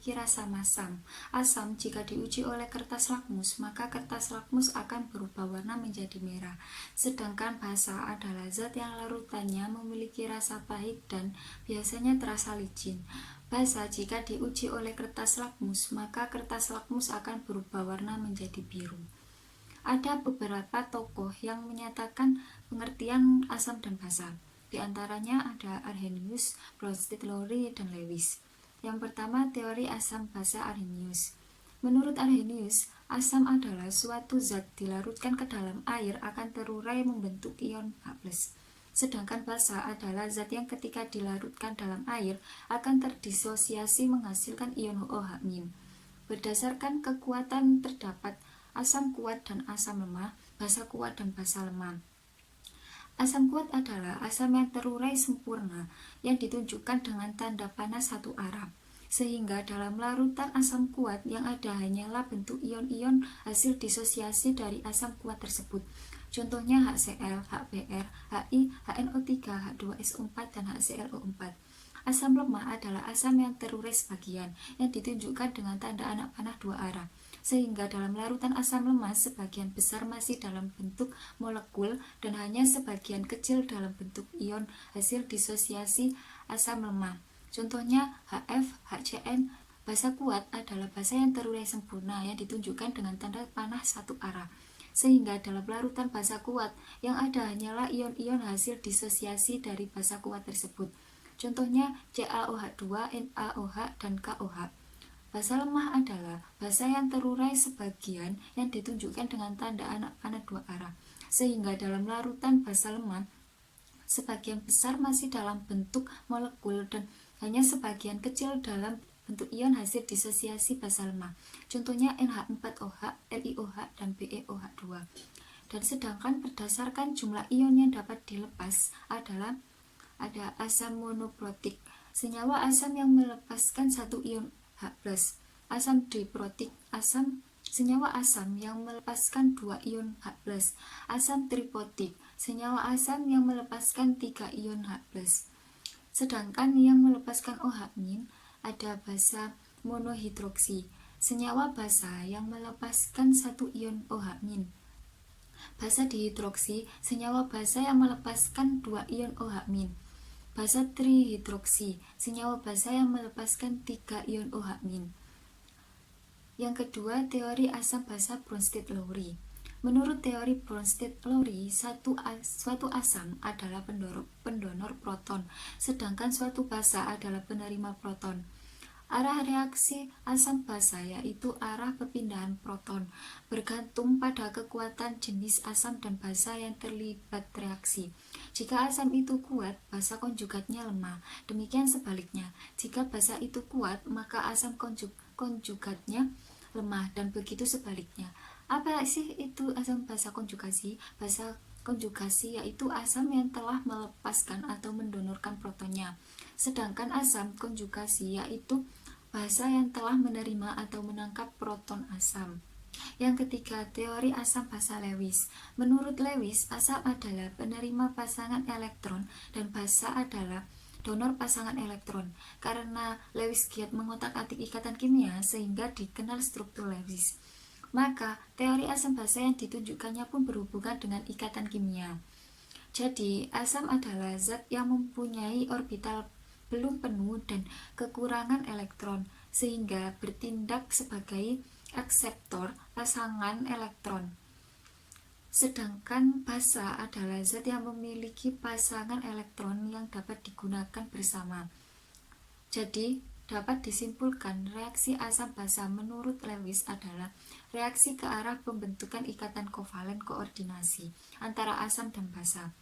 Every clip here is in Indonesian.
memiliki rasa masam. Asam jika diuji oleh kertas lakmus, maka kertas lakmus akan berubah warna menjadi merah. Sedangkan basa adalah zat yang larutannya memiliki rasa pahit dan biasanya terasa licin. Basa jika diuji oleh kertas lakmus, maka kertas lakmus akan berubah warna menjadi biru. Ada beberapa tokoh yang menyatakan pengertian asam dan basa. Di antaranya ada Arrhenius, Bronsted, Lowry, dan Lewis. Yang pertama, teori asam basa Arrhenius. Menurut Arrhenius, asam adalah suatu zat dilarutkan ke dalam air akan terurai membentuk ion H+. Sedangkan basa adalah zat yang ketika dilarutkan dalam air akan terdisosiasi menghasilkan ion OH-. Berdasarkan kekuatan terdapat asam kuat dan asam lemah, basa kuat dan basa lemah. Asam kuat adalah asam yang terurai sempurna yang ditunjukkan dengan tanda panah satu arah, sehingga dalam larutan asam kuat yang ada hanyalah bentuk ion-ion hasil disosiasi dari asam kuat tersebut. Contohnya HCl, HBr, Hi, HNO3, H2SO4, dan HClO4. Asam lemah adalah asam yang terurai sebagian yang ditunjukkan dengan tanda anak panah dua arah, sehingga dalam larutan asam lemah sebagian besar masih dalam bentuk molekul dan hanya sebagian kecil dalam bentuk ion hasil disosiasi asam lemah. Contohnya HF, HCN. Basa kuat adalah basa yang terurai sempurna yang ditunjukkan dengan tanda panah satu arah, sehingga dalam larutan basa kuat yang ada hanyalah ion-ion hasil disosiasi dari basa kuat tersebut. Contohnya CaOH2, NaOH, dan KOH. Basa lemah adalah basa yang terurai sebagian yang ditunjukkan dengan tanda anak panah dua arah, sehingga dalam larutan basa lemah sebagian besar masih dalam bentuk molekul dan hanya sebagian kecil dalam bentuk ion hasil disosiasi basa lemah. Contohnya NH4OH, LiOH, dan BeOH2. Dan sedangkan berdasarkan jumlah ion yang dapat dilepas adalah ada asam monoprotik, senyawa asam yang melepaskan satu ion H+. Asam diprotik, senyawa asam yang melepaskan dua ion H+. Asam triprotik, senyawa asam yang melepaskan tiga ion H+. Sedangkan yang melepaskan OH- ada basa monohidroksi, senyawa basa yang melepaskan satu ion OH-. Basa dihidroksi, senyawa basa yang melepaskan dua ion OH-. Basa trihidroksi, senyawa basa yang melepaskan 3 ion OH-. Yang kedua, teori asam basa Bronsted-Lowry. Menurut teori Bronsted-Lowry, suatu asam adalah pendonor proton, sedangkan suatu basa adalah penerima proton. Arah reaksi asam basa yaitu arah perpindahan proton, bergantung pada kekuatan jenis asam dan basa yang terlibat reaksi. Jika asam itu kuat, basa konjugatnya lemah. Demikian sebaliknya, jika basa itu kuat, maka asam konjugatnya lemah, dan begitu sebaliknya. Apa sih itu asam basa konjugasi? Basa konjugasi yaitu asam yang telah melepaskan atau mendonorkan protonnya. Sedangkan asam konjugasi yaitu basa yang telah menerima atau menangkap proton asam. Yang ketiga, teori asam basa Lewis. Menurut Lewis, asam adalah penerima pasangan elektron dan basa adalah donor pasangan elektron. Karena Lewis giat mengotak-atik ikatan kimia sehingga dikenal struktur Lewis, maka teori asam basa yang ditunjukkannya pun berhubungan dengan ikatan kimia. Jadi, asam adalah zat yang mempunyai orbital belum penuh dan kekurangan elektron, sehingga bertindak sebagai akseptor pasangan elektron. Sedangkan basa adalah zat yang memiliki pasangan elektron yang dapat digunakan bersama. Jadi, dapat disimpulkan reaksi asam basa menurut Lewis adalah reaksi ke arah pembentukan ikatan kovalen koordinasi antara asam dan basa.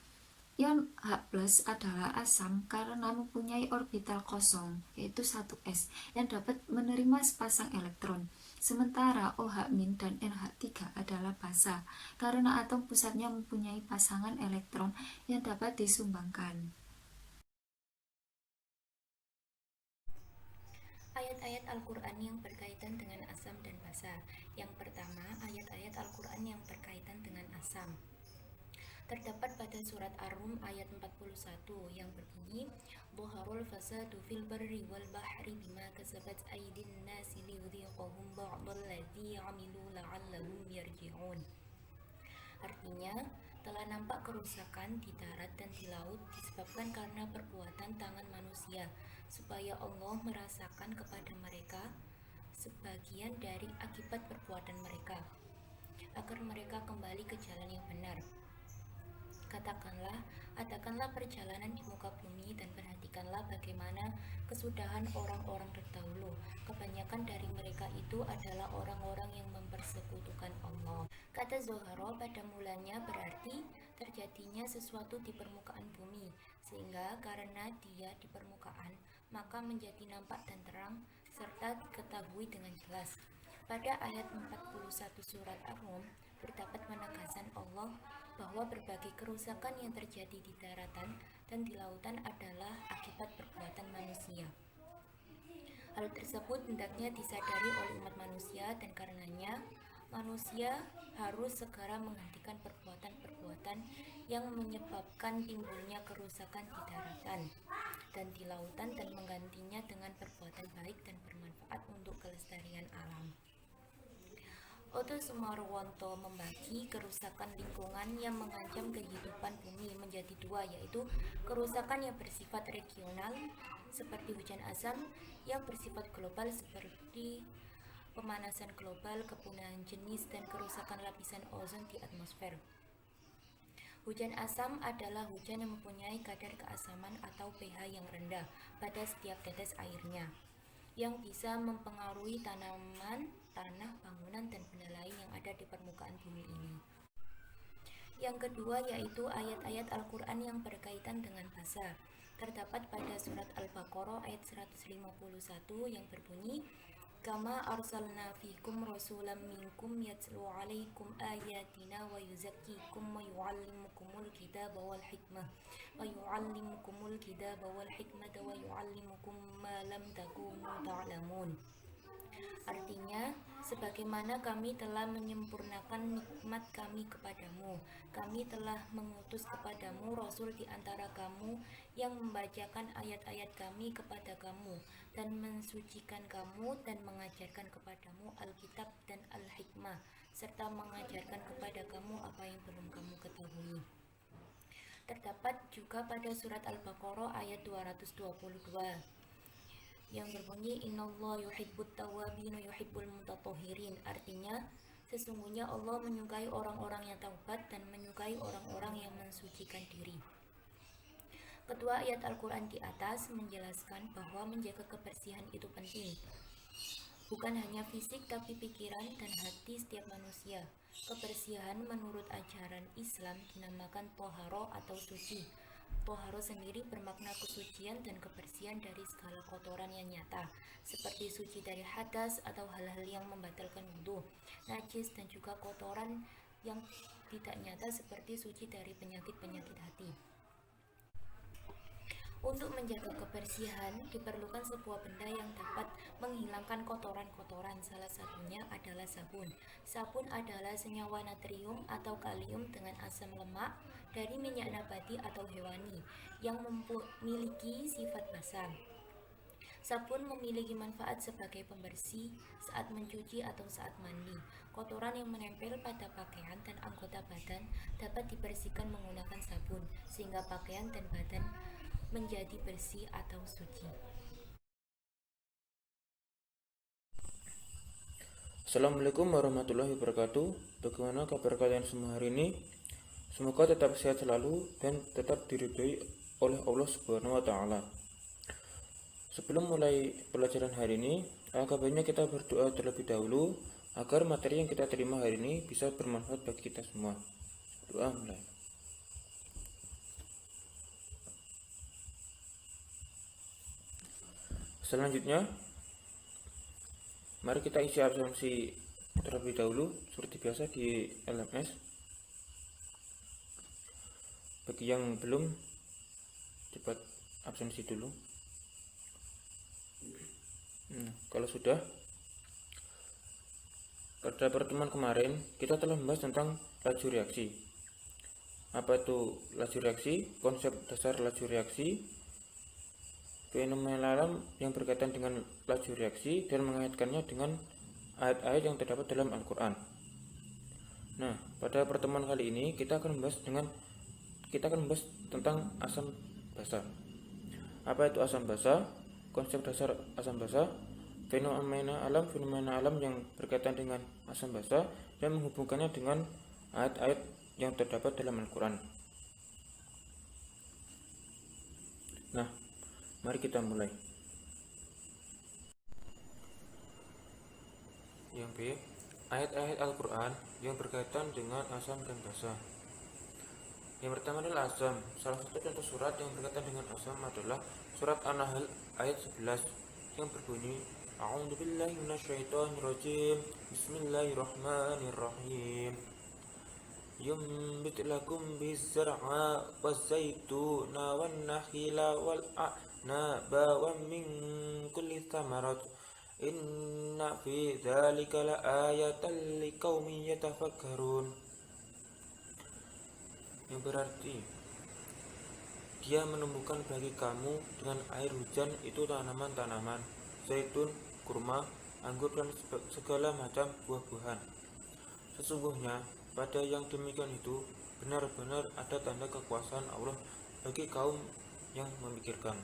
Ion H+ adalah asam karena mempunyai orbital kosong, yaitu 1s, yang dapat menerima sepasang elektron. Sementara OH- dan NH3 adalah basa karena atom pusatnya mempunyai pasangan elektron yang dapat disumbangkan. Ayat-ayat Al-Quran yang berkaitan dengan asam dan basa. Yang pertama, ayat-ayat Al-Quran yang berkaitan dengan asam. terdapat pada surat Ar-Rum ayat 41 yang berbunyi Dhaharul fasadu fil barri wal bahri bima kasabat aydin nasi liyudhiqahum ba'dalladzi 'amilu la'allahum yarji'un. Artinya, telah nampak kerusakan di darat dan di laut disebabkan karena perbuatan tangan manusia, supaya Allah merasakan kepada mereka sebagian dari akibat perbuatan mereka, agar mereka kembali ke jalan yang benar. Katakanlah, adakanlah perjalanan di muka bumi dan perhatikanlah bagaimana kesudahan orang-orang terdahulu. Kebanyakan dari mereka itu adalah orang-orang yang mempersekutukan Allah. Kata Zoharo pada mulanya berarti terjadinya sesuatu di permukaan bumi, sehingga karena dia di permukaan, maka menjadi nampak dan terang, serta diketahui dengan jelas. Pada ayat 41 surat Ar-Rum, terdapat penegasan Allah bahwa berbagai kerusakan yang terjadi di daratan dan di lautan adalah akibat perbuatan manusia. Hal tersebut hendaknya disadari oleh umat manusia dan karenanya manusia harus segera menghentikan perbuatan-perbuatan yang menyebabkan timbulnya kerusakan di daratan dan di lautan dan menggantinya dengan perbuatan baik dan bermanfaat untuk kelestarian alam. Oto Sumarwanto membagi kerusakan lingkungan yang mengancam kehidupan bumi menjadi dua, yaitu kerusakan yang bersifat regional seperti hujan asam, yang bersifat global seperti pemanasan global, kepunahan jenis, dan kerusakan lapisan ozon di atmosfer. Hujan asam adalah hujan yang mempunyai kadar keasaman atau pH yang rendah pada setiap tetes airnya, yang bisa mempengaruhi tanaman, tanah, bangunan, dan benda lain yang ada di permukaan bumi ini. Yang kedua yaitu ayat-ayat Al-Quran yang berkaitan dengan bahasa. Terdapat pada surat Al-Baqarah ayat 151 yang berbunyi Kama arsalna fikum rasulam minkum yatslu alaikum ayatina wa yuzakkikum wa yu'allimukumul kitaba wal hikmah wa yu'allimukumul kitaba wal hikmata wa yu'allimukum ma lam takunu ta'lamun. Artinya, sebagaimana kami telah menyempurnakan nikmat kami kepadamu, kami telah mengutus kepadamu Rasul di antara kamu yang membacakan ayat-ayat kami kepada kamu dan mensucikan kamu dan mengajarkan kepadamu Alkitab dan Al-Hikmah, serta mengajarkan kepada kamu apa yang belum kamu ketahui. Terdapat juga pada surat Al-Baqarah ayat 222 yang berbunyi Innallaha yuhibbut tawwabin wa yuhibbul mutatahhirin. Artinya, sesungguhnya Allah menyukai orang-orang yang taubat dan menyukai orang-orang yang mensucikan diri. Kedua ayat Al-Quran di atas menjelaskan bahwa menjaga kebersihan itu penting, bukan hanya fisik tapi pikiran dan hati setiap manusia. Kebersihan menurut ajaran Islam dinamakan toharo atau suci. Toharo sendiri bermakna kesucian dan kebersihan dari segala kotoran yang nyata, seperti suci dari hadas atau hal-hal yang membatalkan wudhu, najis, dan juga kotoran yang tidak nyata seperti suci dari penyakit-penyakit hati. Untuk menjaga kebersihan, diperlukan sebuah benda yang dapat menghilangkan kotoran-kotoran. Salah satunya adalah sabun. Sabun adalah senyawa natrium atau kalium dengan asam lemak dari minyak nabati atau hewani yang memiliki sifat basah. Sabun memiliki manfaat sebagai pembersih saat mencuci atau saat mandi. Kotoran yang menempel pada pakaian dan anggota badan dapat dibersihkan menggunakan sabun, sehingga pakaian dan badan menjadi bersih atau suci. Assalamualaikum warahmatullahi wabarakatuh. Bagaimana kabar kalian semua hari ini? Semoga tetap sehat selalu dan tetap diridhoi oleh Allah Subhanahu wa taala. Sebelum mulai pelajaran hari ini, alangkah baiknya kita berdoa terlebih dahulu agar materi yang kita terima hari ini bisa bermanfaat bagi kita semua. Doa mulai. Selanjutnya, mari kita isi absensi terlebih dahulu seperti biasa di LMS. Bagi yang belum, cepat absensi dulu. Kalau sudah, pada pertemuan kemarin kita telah membahas tentang laju reaksi. Apa itu laju reaksi? Konsep dasar laju reaksi, fenomena alam yang berkaitan dengan laju reaksi dan mengaitkannya dengan ayat-ayat yang terdapat dalam Al-Quran. Nah, pada pertemuan kali ini kita akan membahas tentang asam basa. Apa itu asam basa? Konsep dasar asam basa, fenomena alam yang berkaitan dengan asam basa dan menghubungkannya dengan ayat-ayat yang terdapat dalam Al-Quran. Nah, mari kita mulai. Yang B, ayat-ayat Al-Quran yang berkaitan dengan asam dan basa. Yang pertama adalah asam. Salah satu contoh surat yang berkaitan dengan asam adalah surat An-Nahl ayat 11 yang berbunyi A'udzubillahi minasyaitonirrajim. Bismillahirrahmanirrahim. Yumbit lakum bizzar'a waz-zaituna wan-nakhila wal-a'naba wa min kulli thamarat inna fi dzalika laayatan liqaumin yatafakkarun. Yang berarti Dia menumbuhkan bagi kamu dengan air hujan itu tanaman-tanaman, zaitun, kurma, anggur dan segala macam buah-buahan. Sesungguhnya pada yang demikian itu benar-benar ada tanda kekuasaan Allah bagi kaum yang memikirkan.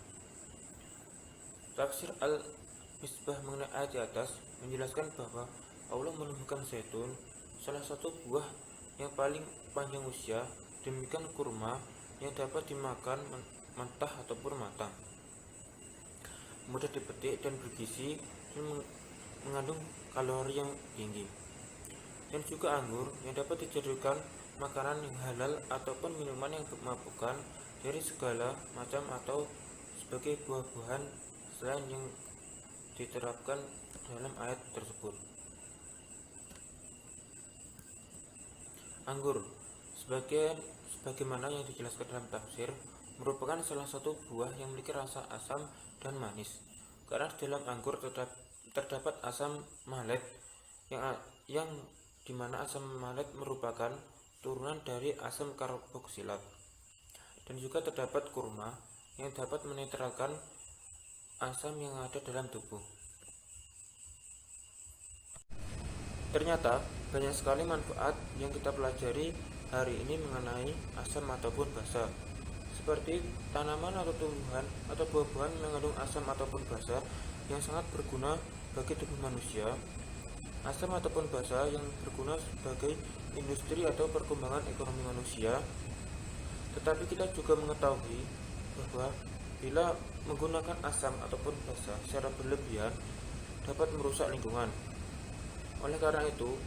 Tafsir Al-Misbah mengenai ayat di atas menjelaskan bahwa Allah menumbuhkan zaitun, salah satu buah yang paling panjang usia, demikian kurma yang dapat dimakan mentah ataupun matang, mudah dipetik dan bergizi dan mengandung kalori yang tinggi. Dan juga anggur yang dapat dijadikan makanan yang halal ataupun minuman yang memabukkan dari segala macam atau sebagai buah-buahan selain yang diterapkan dalam ayat tersebut. Anggur sebagaimana yang dijelaskan dalam tafsir merupakan salah satu buah yang memiliki rasa asam dan manis, karena di dalam anggur terdapat asam malet yang dimana asam malet merupakan turunan dari asam karboksilat, dan juga terdapat kurma yang dapat menetralkan asam yang ada dalam tubuh. Ternyata banyak sekali manfaat yang kita pelajari hari ini mengenai asam ataupun basa, seperti tanaman atau tumbuhan atau buah-buahan mengandung asam ataupun basa yang sangat berguna bagi tubuh manusia. Asam ataupun basa yang berguna sebagai industri atau perkembangan ekonomi manusia. Tetapi kita juga mengetahui bahwa bila menggunakan asam ataupun basa secara berlebihan dapat merusak lingkungan. Oleh karena itu,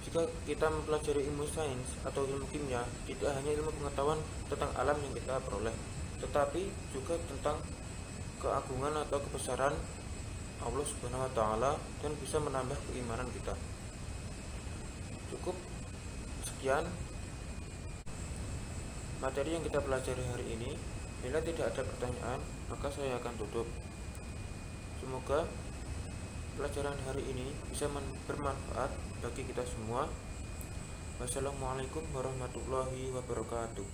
jika kita mempelajari ilmu sains atau ilmu kimia, tidak hanya ilmu pengetahuan tentang alam yang kita peroleh, tetapi juga tentang keagungan atau kebesaran Allah Subhanahu wa Ta'ala dan bisa menambah keimanan kita. Cukup sekian materi yang kita pelajari hari ini. Bila tidak ada pertanyaan, maka saya akan tutup. Semoga pelajaran hari ini bisa bermanfaat bagi kita semua. Wassalamualaikum warahmatullahi wabarakatuh.